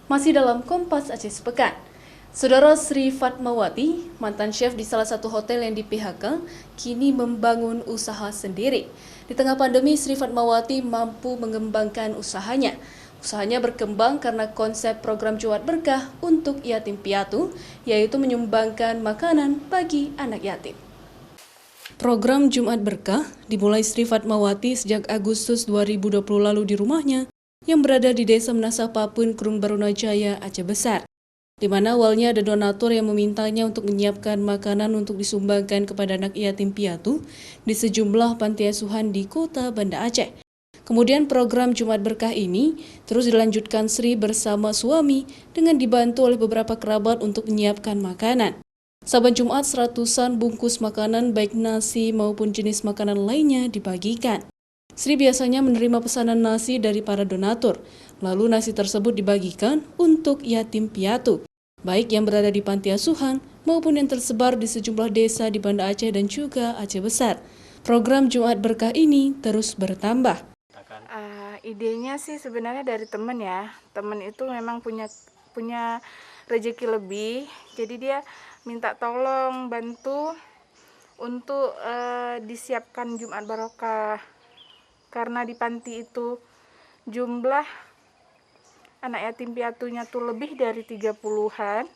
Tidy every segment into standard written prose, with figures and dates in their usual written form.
Masih dalam Kompas Aceh Sepekan, Saudara Sri Fatmawati, mantan chef di salah satu hotel yang di PHK, kini membangun usaha sendiri. Di tengah pandemi, Sri Fatmawati mampu mengembangkan usahanya. Usahanya berkembang karena konsep program Jumat Berkah untuk yatim piatu, yaitu menyumbangkan makanan bagi anak yatim. Program Jumat Berkah dimulai Sri Fatmawati sejak Agustus 2020 lalu di rumahnya yang berada di Desa Menasah Papun, Krung Barunajaya, Aceh Besar, di mana awalnya ada donatur yang memintanya untuk menyiapkan makanan untuk disumbangkan kepada anak yatim piatu di sejumlah panti asuhan di kota Banda Aceh. Kemudian program Jumat Berkah ini terus dilanjutkan Sri bersama suami dengan dibantu oleh beberapa kerabat untuk menyiapkan makanan. Saban Jumat, seratusan bungkus makanan baik nasi maupun jenis makanan lainnya dibagikan. Sri biasanya menerima pesanan nasi dari para donatur, lalu nasi tersebut dibagikan untuk yatim piatu, baik yang berada di panti asuhan maupun yang tersebar di sejumlah desa di Banda Aceh dan juga Aceh Besar. Program Jumat Berkah ini terus bertambah. Idenya sih sebenarnya dari temen ya. Temen itu memang punya rezeki lebih, jadi dia minta tolong bantu untuk disiapkan Jumat Barokah. Karena di panti itu jumlah anak yatim piatunya tuh lebih dari 30-an.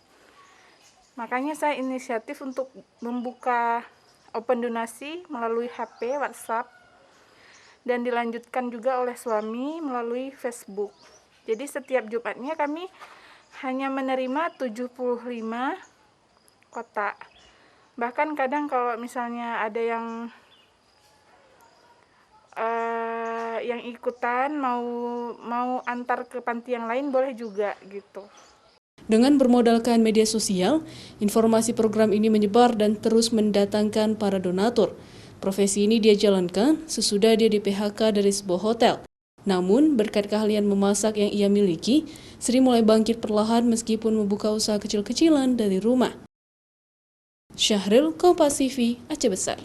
Makanya saya inisiatif untuk membuka open donasi melalui HP, WhatsApp, dan dilanjutkan juga oleh suami melalui Facebook. Jadi setiap Jumatnya kami hanya menerima 75 kotak. Bahkan kadang kalau misalnya ada yang ikutan mau antar ke panti yang lain boleh juga gitu. Dengan bermodalkan media sosial, informasi program ini menyebar dan terus mendatangkan para donatur. Profesi ini dia jalankan sesudah dia di PHK dari sebuah hotel. Namun, berkat keahlian memasak yang ia miliki, Sri mulai bangkit perlahan meskipun membuka usaha kecil-kecilan dari rumah. Syahril, Kompas TV, Aceh Besar.